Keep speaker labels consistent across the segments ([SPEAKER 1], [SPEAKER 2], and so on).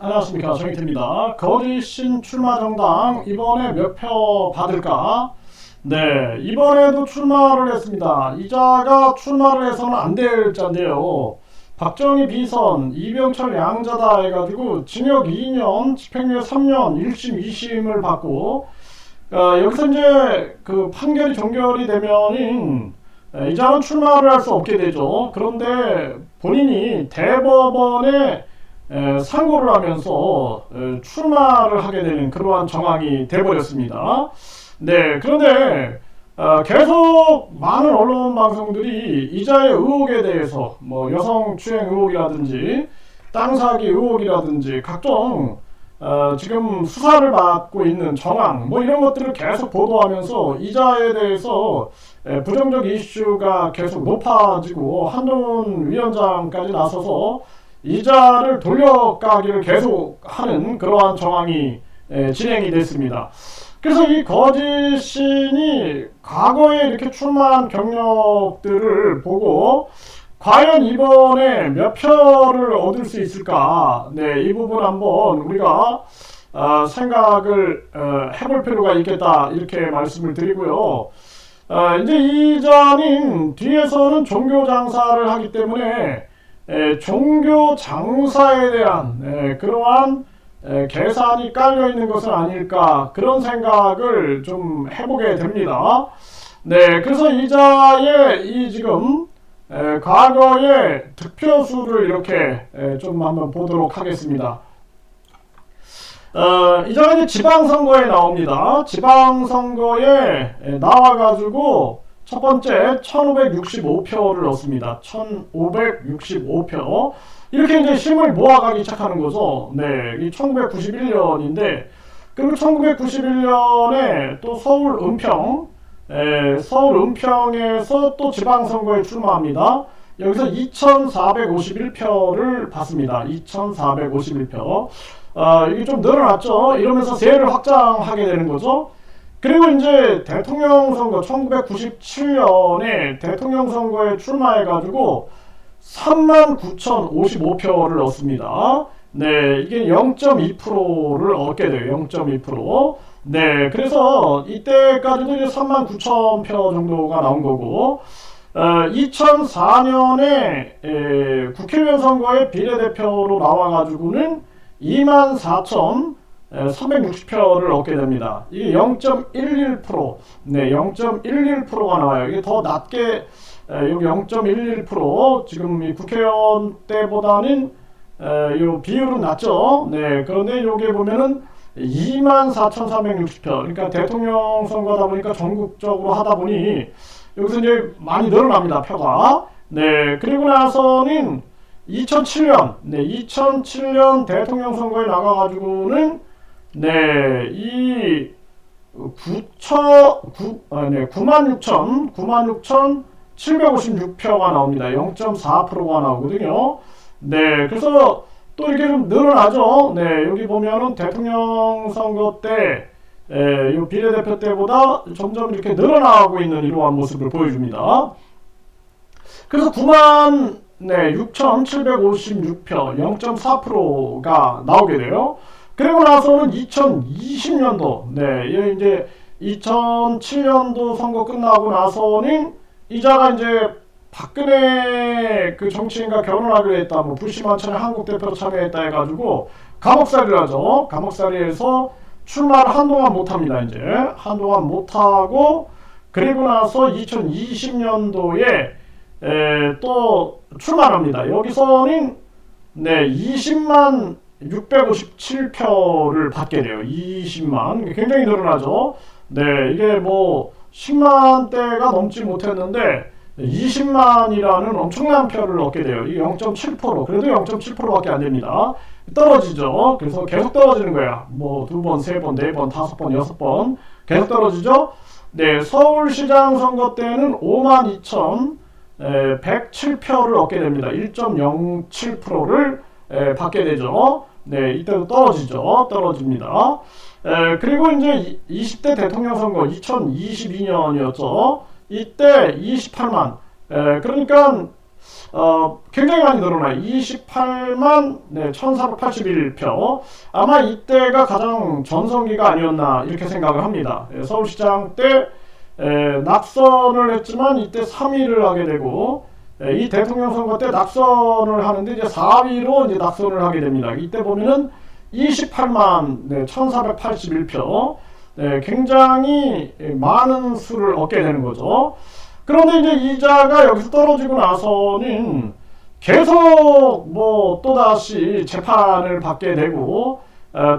[SPEAKER 1] 안녕하십니까, 정의태입니다. 거짓신 출마 정당 이번에 몇 표 받을까? 네, 이번에도 출마를 했습니다. 이자가 출마를 해서는 안 될 자인데요. 박정희 비선, 이병철 양자다 해가지고 징역 2년, 집행유예 3년, 1심, 2심을 받고 여기서 이제 그 판결이 종결이 되면은 이자는 출마를 할 수 없게 되죠. 그런데 본인이 대법원에 상고를 하면서 출마를 하게 되는 그러한 정황이 돼버렸습니다. 네, 그런데 계속 많은 언론 방송들이 이자의 의혹에 대해서 뭐 여성 추행 의혹이라든지 땅 사기 의혹이라든지 각종 지금 수사를 받고 있는 정황 뭐 이런 것들을 계속 보도하면서 이자에 대해서 부정적 이슈가 계속 높아지고 한동훈 위원장까지 나서서 이자를 돌려가기를 계속 하는 그러한 정황이 진행이 됐습니다. 그래서 이 거짓신이 과거에 이렇게 출마한 경력들을 보고 과연 이번에 몇 표를 얻을 수 있을까? 네, 이 부분 한번 우리가 생각을 해볼 필요가 있겠다 이렇게 말씀을 드리고요. 이제 이자는 뒤에서는 종교 장사를 하기 때문에 종교 장사에 대한 그러한 계산이 깔려 있는 것은 아닐까 그런 생각을 좀 해보게 됩니다. 네, 그래서 이자의 이 지금 과거의 득표수를 이렇게 좀 한번 보도록 하겠습니다. 이자가 이제 지방선거에 나옵니다. 지방선거에 나와가지고 첫 번째 1565표를 얻습니다. 1565표. 이렇게 이제 힘을 모아가기 시작하는 거죠. 네, 이 1991년인데, 그리고 1991년에 또 서울 은평에서 또 지방선거에 출마합니다. 여기서 2451표를 받습니다. 2451표. 이게 좀 늘어났죠. 이러면서 세를 확장하게 되는 거죠. 그리고 이제 대통령 선거 1997년에 대통령 선거에 출마해가지고 39,055표를 얻습니다. 네, 이게 0.2%를 얻게 돼요. 0.2%. 네, 그래서 이때까지도 이제 39,000표 정도가 나온 거고, 2004년에 국회의원 선거에 비례대표로 나와가지고는 24,360표를 얻게 됩니다. 이게 0.11%, 네, 0.11%가 나와요. 이게 더 낮게, 여기 0.11%, 지금 이 국회의원 때보다는, 요 비율은 낮죠. 네, 그런데 여기에 보면은 24,460표, 그러니까 대통령 선거다 보니까 전국적으로 하다 보니, 여기서 이제 많이 늘어납니다, 표가. 네, 그리고 나서는 2007년, 네, 2007년 대통령 선거에 나가가지고는, 네, 이 96,756표가 나옵니다. 0.4%가 나오거든요. 네, 그래서 또 이렇게 좀 늘어나죠. 네, 여기 보면은 대통령 선거 때, 이 비례대표 때보다 점점 이렇게 늘어나고 있는 이러한 모습을 보여줍니다. 그래서 6,756표, 0.4%가 나오게 돼요. 그리고 나서는 2020년도, 네, 이제 2007년도 선거 끝나고 나서는 이자가 이제 박근혜 그 정치인과 결혼하기로 했다, 뭐 불시만찬에 한국 대표로 참여했다 해가지고 감옥살이를 하죠. 감옥살이에서 출마를 한동안 못합니다. 이제 한동안 못하고, 그리고 나서 2020년도에 또 출마합니다. 여기서는 네, 20만 657표를 받게 돼요. 20만. 굉장히 늘어나죠. 네, 이게 뭐 10만 대가 넘지 못했는데 20만이라는 엄청난 표를 얻게 돼요. 이게 0.7%. 그래도 0.7%밖에 안 됩니다. 떨어지죠. 그래서 계속 떨어지는 거야. 뭐 2번, 3번, 4번, 5번, 6번 계속 떨어지죠. 네, 서울시장 선거 때는 52,107표를 얻게 됩니다. 1.07%를 받게 되죠. 네, 이때도 떨어집니다. 그리고 이제 20대 대통령 선거 2022년이었죠. 이때 28만. 그러니까 굉장히 많이 늘어나요. 28만 1481표. 아마 이때가 가장 전성기가 아니었나 이렇게 생각을 합니다. 서울시장 때 낙선을 했지만 이때 3위를 하게 되고, 이 대통령 선거 때 낙선을 하는데 이제 4위로 이제 낙선을 하게 됩니다. 이때 보면은 28만 1481표. 굉장히 많은 수를 얻게 되는 거죠. 그런데 이제 이자가 여기서 떨어지고 나서는 계속 뭐 또다시 재판을 받게 되고,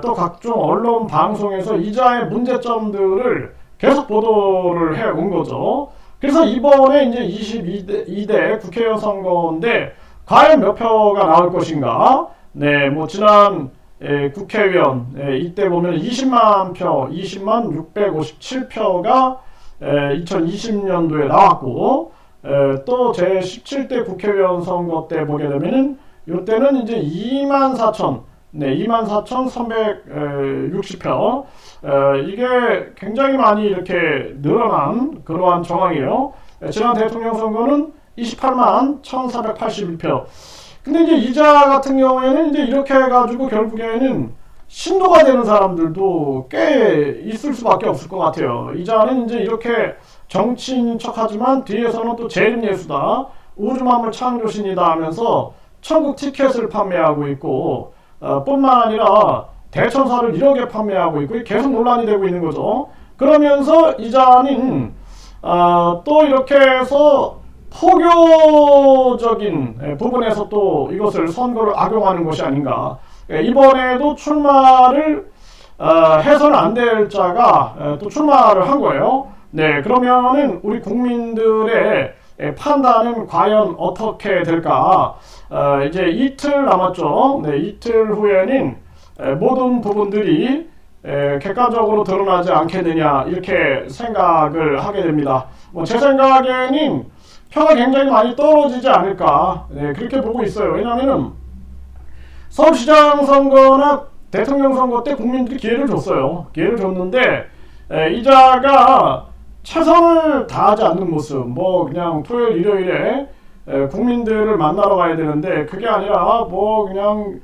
[SPEAKER 1] 또 각종 언론 방송에서 이자의 문제점들을 계속 보도를 해 온 거죠. 그래서 이번에 이제 22대 국회의원 선거인데 과연 몇 표가 나올 것인가? 네, 뭐 지난 국회의원 이때 보면 20만 657표가 2020년도에 나왔고, 또 제 17대 국회의원 선거 때 보게 되면은 이때는 이제 24,360표. 이게 굉장히 많이 이렇게 늘어난 그러한 정황이에요. 지난 대통령 선거는 28만 1,481표. 근데 이제 이자 같은 경우에는 이제 이렇게 해가지고 결국에는 신도가 되는 사람들도 꽤 있을 수밖에 없을 것 같아요. 이자는 이제 이렇게 정치인 척하지만 뒤에서는 또 재림예수다, 우주만물 창조신이다 하면서 천국 티켓을 판매하고 있고, 뿐만 아니라 대천사를 1억에 판매하고 있고 계속 논란이 되고 있는 거죠. 그러면서 이자는 또 이렇게 해서 포교적인 부분에서 또 이것을 선거를 악용하는 것이 아닌가. 이번에도 출마를 해서는 안 될 자가 또 출마를 한 거예요. 네, 그러면은 우리 국민들의 판단은 과연 어떻게 될까? 이제 이틀 남았죠. 네, 이틀 후에는 모든 부분들이 객관적으로 드러나지 않겠느냐 이렇게 생각을 하게 됩니다. 뭐 제 생각에는 표가 굉장히 많이 떨어지지 않을까, 네, 그렇게 보고 있어요. 왜냐하면은 서울시장 선거나 대통령 선거 때 국민들이 기회를 줬어요. 기회를 줬는데 이자가 최선을 다하지 않는 모습, 뭐 그냥 토요일 일요일에 국민들을 만나러 가야 되는데 그게 아니라 뭐 그냥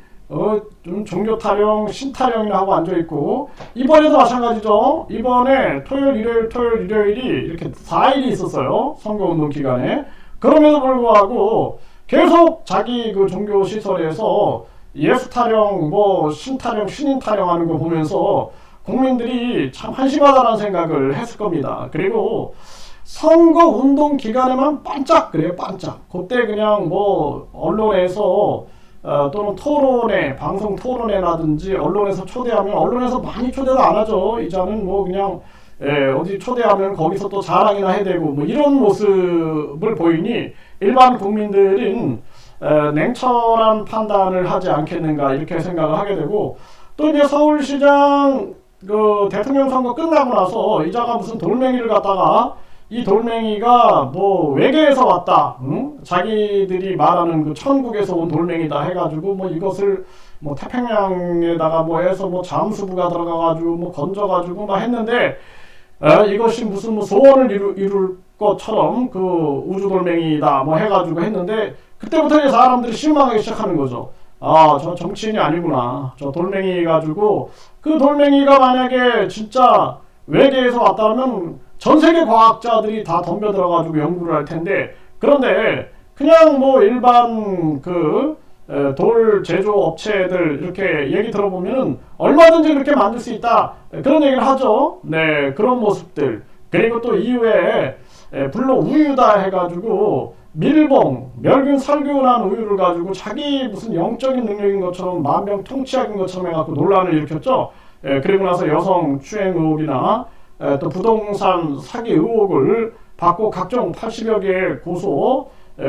[SPEAKER 1] 좀 종교 타령, 신 타령이나 하고 앉아 있고, 이번에도 마찬가지죠. 이번에 토요일 일요일이 이렇게 4일이 있었어요. 선거운동 기간에. 그럼에도 불구하고 계속 자기 그 종교 시설에서 예수 타령, 뭐 신 타령, 신인 타령하는 거 보면서 국민들이 참 한심하다는 생각을 했을 겁니다. 그리고 선거 운동 기간에만 반짝 그래요, 반짝. 그때 그냥 뭐 언론에서 또는 토론회, 방송 토론회라든지 언론에서 초대하면 언론에서 많이 초대도 안 하죠. 이자는 뭐 그냥 어디 초대하면 거기서 또 자랑이나 해야 되고 뭐 이런 모습을 보이니 일반 국민들은 냉철한 판단을 하지 않겠는가 이렇게 생각을 하게 되고, 또 이제 서울시장 그 대통령 선거 끝나고 나서 이자가 무슨 돌멩이를 갖다가 이 돌멩이가 뭐 외계에서 왔다, 응? 자기들이 말하는 그 천국에서 온 돌멩이다 해가지고 뭐 이것을 뭐 태평양에다가 뭐 해서 뭐 잠수부가 들어가가지고 뭐 건져가지고 막 했는데 이것이 무슨 뭐 소원을 이룰 것처럼 그 우주 돌멩이다 뭐 해가지고 했는데, 그때부터 이제 사람들이 실망하기 시작하는 거죠. 아, 저 정치인이 아니구나. 저 돌멩이 가지고, 그 돌멩이가 만약에 진짜 외계에서 왔다면 전 세계 과학자들이 다 덤벼들어가지고 연구를 할 텐데, 그런데 그냥 뭐 일반 그 돌 제조 업체들 이렇게 얘기 들어보면은 얼마든지 그렇게 만들 수 있다, 그런 얘기를 하죠. 네, 그런 모습들. 그리고 또 이후에 불로 우유다 해가지고 밀봉, 멸균 살균한 우유를 가지고 자기 무슨 영적인 능력인 것처럼 만병 통치약인 것처럼 해갖고 논란을 일으켰죠. 그리고 나서 여성 추행 의혹이나 또 부동산 사기 의혹을 받고 각종 80여 개의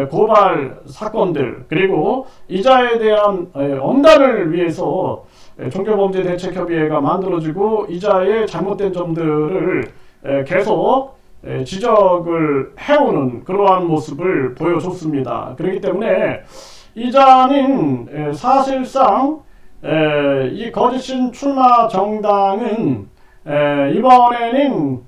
[SPEAKER 1] 고발 사건들, 그리고 이자에 대한 엄단을 위해서 종교범죄대책협의회가 만들어지고 이자의 잘못된 점들을 계속 지적을 해오는 그러한 모습을 보여줬습니다. 그렇기 때문에 이자는 사실상 이 거짓신 출마 정당은 이번에는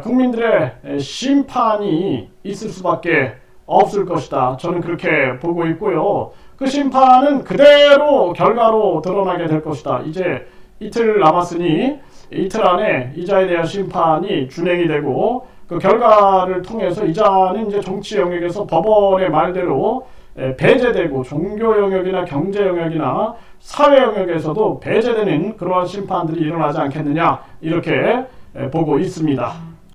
[SPEAKER 1] 국민들의 심판이 있을 수밖에 없을 것이다. 저는 그렇게 보고 있고요. 그 심판은 그대로 결과로 드러나게 될 것이다. 이제 이틀 남았으니 이틀 안에 이자에 대한 심판이 준행이 되고 그 결과를 통해서 이자는 이제 정치 영역에서 법원의 말대로 배제되고 종교 영역이나 경제 영역이나 사회 영역에서도 배제되는 그러한 심판들이 일어나지 않겠느냐 이렇게 보고 있습니다.